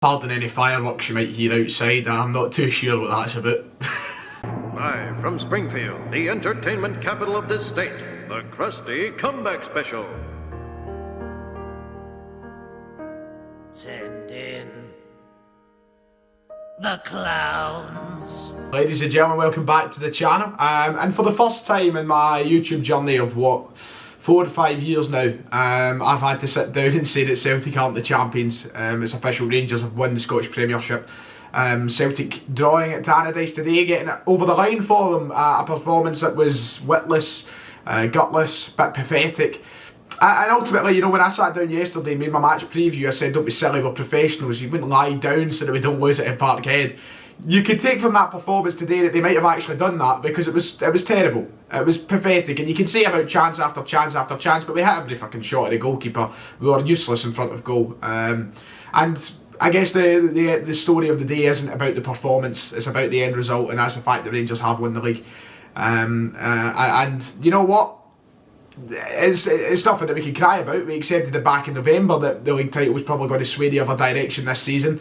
Pardon any fireworks you might hear outside, I'm not too sure what that's about. Live from Springfield, the entertainment capital of this state, the Krusty Comeback Special. Send in the clowns. Ladies and gentlemen, welcome back to the channel. And for the first time in my YouTube journey of 4 to 5 years now, I've had to sit down and say that Celtic aren't the champions. It's official, Rangers have won the Scottish Premiership. Celtic drawing at Tannadice today, getting it over the line for them. A performance that was witless, gutless, bit pathetic. And ultimately, you know, when I sat down yesterday and made my match preview, I said, don't be silly, we're professionals. You wouldn't lie down so that we don't lose it in Parkhead. You could take from that performance today that they might have actually done that, because it was terrible. It was pathetic, and you can say about chance after chance after chance, but we hit every fucking shot of the goalkeeper. We were useless in front of goal. And I guess the story of the day isn't about the performance, it's about the end result, and that's the fact that Rangers have won the league. And you know what? It's nothing that we can cry about. We accepted it back in November that the league title was probably going to sway the other direction this season.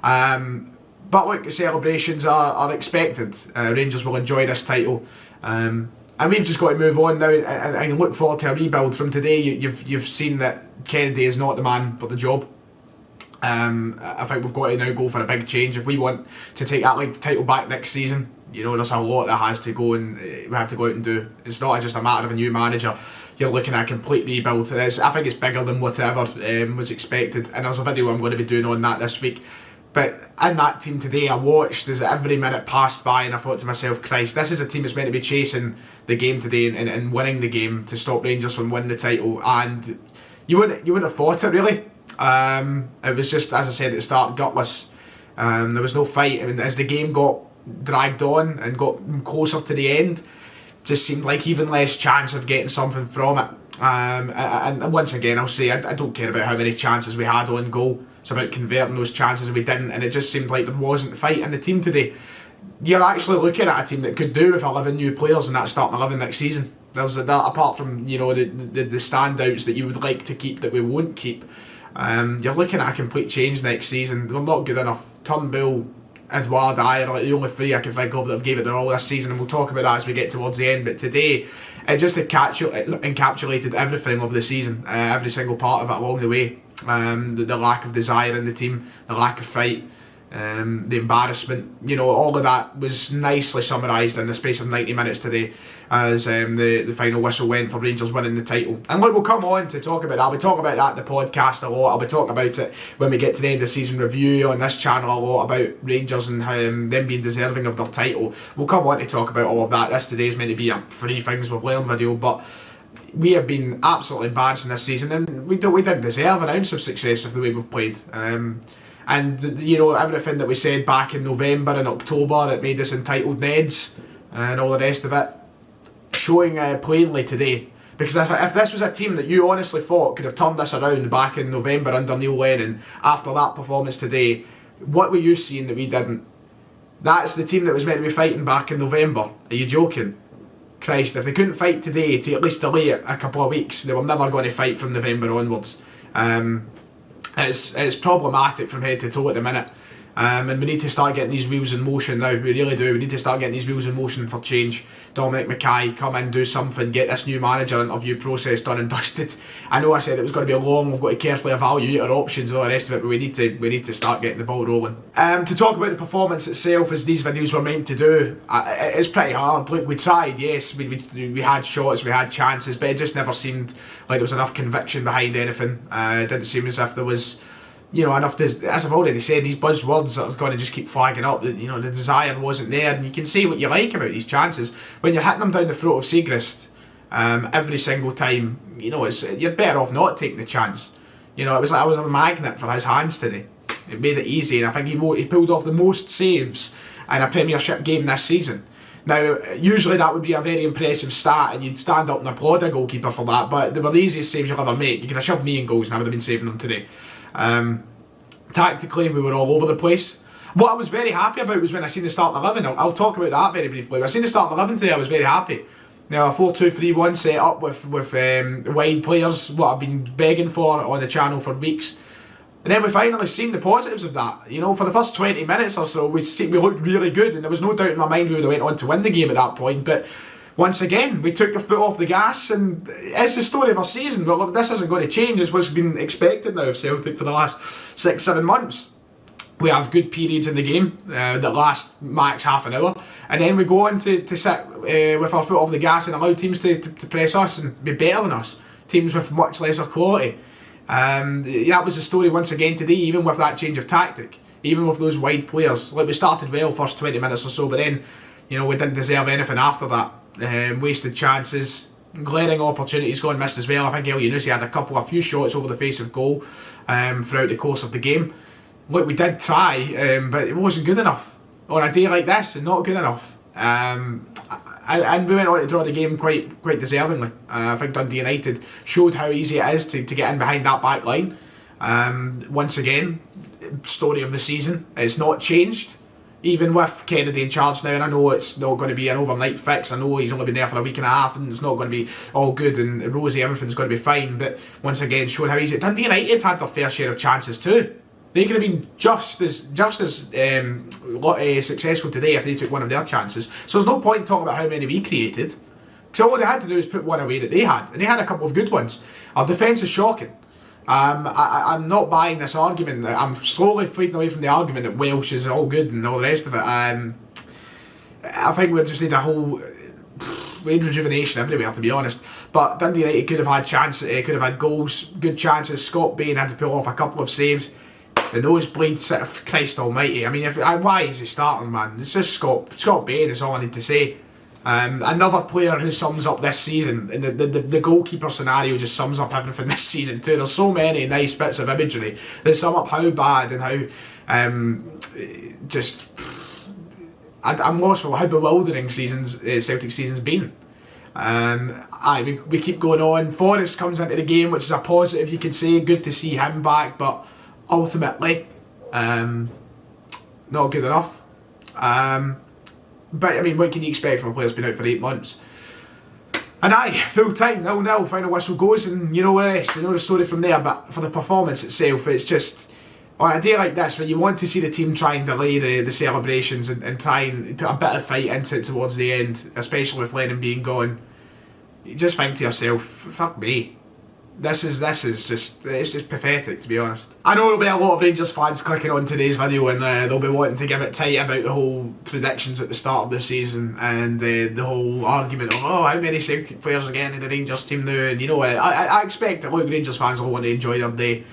But look, the celebrations are expected. Rangers will enjoy this title. And we've just got to move on now and look forward to a rebuild. From today, you've seen that Kennedy is not the man for the job. I think we've got to now go for a big change if we want to take that league title back next season. You know, there's a lot that has to go, and we have to go out and do. It's not just a matter of a new manager. You're looking at a complete rebuild. I think it's bigger than whatever was expected. And there's a video I'm going to be doing on that this week. But in that team today, I watched as every minute passed by, and I thought to myself, Christ, this is a team that's meant to be chasing the game today and winning the game to stop Rangers from winning the title. And you wouldn't have thought it, really. It was just, as I said at the start, gutless. There was no fight. I mean, as the game got dragged on and got closer to the end, just seemed like even less chance of getting something from it. And once again, I'll say I don't care about how many chances we had on goal. It's about converting those chances, and we didn't, and it just seemed like there wasn't fight in the team today. You're actually looking at a team that could do with 11 new players in that starting 11 next season. There's that, apart from, you know, the standouts that you would like to keep that we won't keep. You're looking at a complete change next season. We're not good enough. Turnbull, Edouard, Ayer are like the only three I can think of that have gave it their all this season, and we'll talk about that as we get towards the end. But today, it just encapsulated everything of the season, every single part of it along the way. The lack of desire in the team, the lack of fight, the embarrassment, you know, all of that was nicely summarised in the space of 90 minutes today as the final whistle went for Rangers winning the title. And look, we'll come on to talk about that. I'll be talking about that in the podcast a lot. I'll be talking about it when we get to the end of season review on this channel a lot, about Rangers and them being deserving of their title. We'll come on to talk about all of that. This today is meant to be a 3 things we've learned video, but we have been absolutely embarrassing this season, and we didn't deserve an ounce of success with the way we've played. And you know, everything that we said back in November and October that made us entitled Neds and all the rest of it, showing plainly today. Because if this was a team that you honestly thought could have turned this around back in November under Neil Lennon, after that performance today, what were you seeing that we didn't? That's the team that was meant to be fighting back in November. Are you joking? Christ, if they couldn't fight today to at least delay it a couple of weeks, they were never going to fight from November onwards. It's problematic from head to toe at the minute. And we need to start getting these wheels in motion now. We really do. We need to start getting these wheels in motion for change. Dominic Mackay, come in, do something, get this new manager interview process done and dusted. I know I said it was going to be long, we've got to carefully evaluate our options and all the rest of it, but we need to start getting the ball rolling. To talk about the performance itself, as these videos were meant to do, it's pretty hard. Look, we tried, yes, we had shots, we had chances, but it just never seemed like there was enough conviction behind anything. It didn't seem as if there was, you know, enough, as I've already said, these buzzwords that are going to just keep flagging up, that, you know, the desire wasn't there. And you can see what you like about these chances when you're hitting them down the throat of Siegrist every single time. You know, you're better off not taking the chance. You know, I was a magnet for his hands today. It made it easy, and I think he pulled off the most saves in a Premiership game this season. Now, usually that would be a very impressive stat, and you'd stand up and applaud a goalkeeper for that, but they were the easiest saves you'll ever make. You could have shoved me in goals and I would have been saving them today. Tactically, we were all over the place. What I was very happy about was when I seen the starting 11. I'll talk about that very briefly. When I seen the starting 11 today, I was very happy. Now, a 4-2-3-1 set up with wide players, what I've been begging for on the channel for weeks. And then we finally seen the positives of that. You know, for the first 20 minutes or so, we looked really good, and there was no doubt in my mind we would have went on to win the game at that point. But once again, we took our foot off the gas, and it's the story of our season. But look, this isn't going to change. It's what's been expected now of Celtic for the last 6-7 months. We have good periods in the game that last max half an hour, and then we go on to sit with our foot off the gas and allow teams to press us and be better than us. Teams with much lesser quality. That was the story once again today, even with that change of tactic, even with those wide players. Like, we started well first 20 minutes or so, but then, you know, we didn't deserve anything after that. Wasted chances, glaring opportunities gone missed as well. I think El Yunusi had a few shots over the face of goal throughout the course of the game. Look, we did try, but it wasn't good enough. On a day like this, not good enough. And we went on to draw the game quite deservingly. I think Dundee United showed how easy it is to get in behind that back line. Once again, story of the season. It's not changed, even with Kennedy in charge now. And I know it's not going to be an overnight fix. I know he's only been there for a week and a half, and it's not going to be all good and rosy. Everything's going to be fine. But once again, showed how easy. Dundee United had their fair share of chances too. They could have been just as successful today if they took one of their chances. So there's no point talking about how many we created, because all they had to do is put one away that they had, and they had a couple of good ones. Our defence is shocking. I'm not buying this argument. I'm slowly fading away from the argument that Welsh is all good and all the rest of it. I think we just need a whole rejuvenation everywhere, to be honest. But Dundee United could have had chances, could have had goals, good chances. Scott Bain had to pull off a couple of saves. The nosebleed, Christ almighty. I mean, why is he starting, man? It's just Scott Bain is all I need to say. Another player who sums up this season, and the goalkeeper scenario just sums up everything this season too. There's so many nice bits of imagery that sum up how bad and how I'm lost for how bewildering Celtic season's been. We keep going on. Forrest comes into the game, which is a positive, you could say. Good to see him back, but ultimately, not good enough. But I mean, what can you expect from a player who's been out for 8 months? And full time, 0-0, final whistle goes, and you know the rest, you know the story from there. But for the performance itself, it's just, on a day like this, when you want to see the team try and delay the celebrations and try and put a bit of fight into it towards the end, especially with Lennon being gone, you just think to yourself, fuck me. This is just, it's just pathetic, to be honest. I know there'll be a lot of Rangers fans clicking on today's video, and they'll be wanting to give it tight about the whole predictions at the start of the season and the whole argument of, how many Celtic players are getting in the Rangers team now, and you know what, I expect that Rangers fans will want to enjoy their day.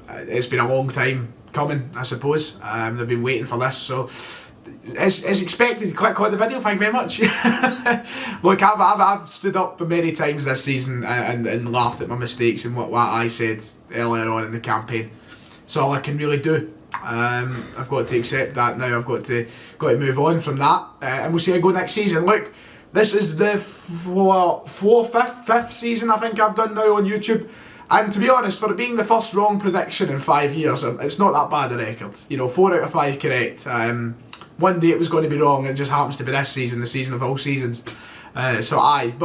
It's been a long time coming, I suppose. They've been waiting for this, so as expected, click on the video, thank you very much. Look, I've stood up many times this season and laughed at my mistakes and what I said earlier on in the campaign. It's all I can really do. I've got to accept that now. I've got to move on from that, and we'll see how I go next season. Look, this is the fifth season I think I've done now on YouTube. And to be honest, for it being the first wrong prediction in 5 years, it's not that bad a record. You know, 4 out of 5 correct. One day it was going to be wrong, and it just happens to be this season, the season of all seasons. But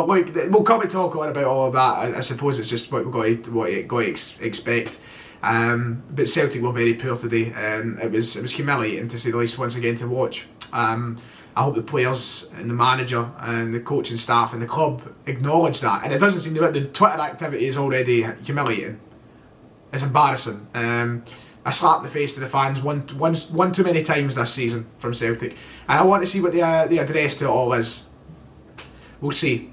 look, we'll come and talk on about all of that. I suppose it's just what we've got to expect. But Celtic were very poor today, and it was humiliating to say the least. Once again, to watch. I hope the players and the manager and the coaching staff and the club acknowledge that. And it doesn't seem that the Twitter activity is already humiliating. It's embarrassing. I slapped the face to the fans one too many times this season from Celtic, and I want to see what the address to it all is. We'll see.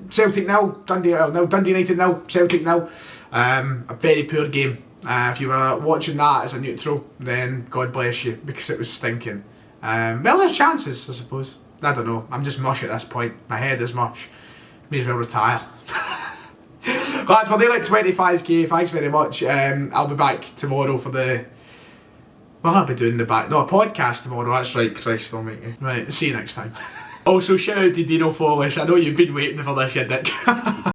Celtic now, Dundee United now, Celtic now. A very poor game. If you were watching that as a neutral, then God bless you, because it was stinking. Well, there's chances, I suppose. I don't know. I'm just mush at this point. My head is mush. May as well retire. Lads, we're nearly at 25k. Thanks very much. I'll be back tomorrow for I'll be doing a podcast tomorrow. That's right, Christ almighty. Right, see you next time. Also, shout out to Dino Follis. I know you've been waiting for this, you dick.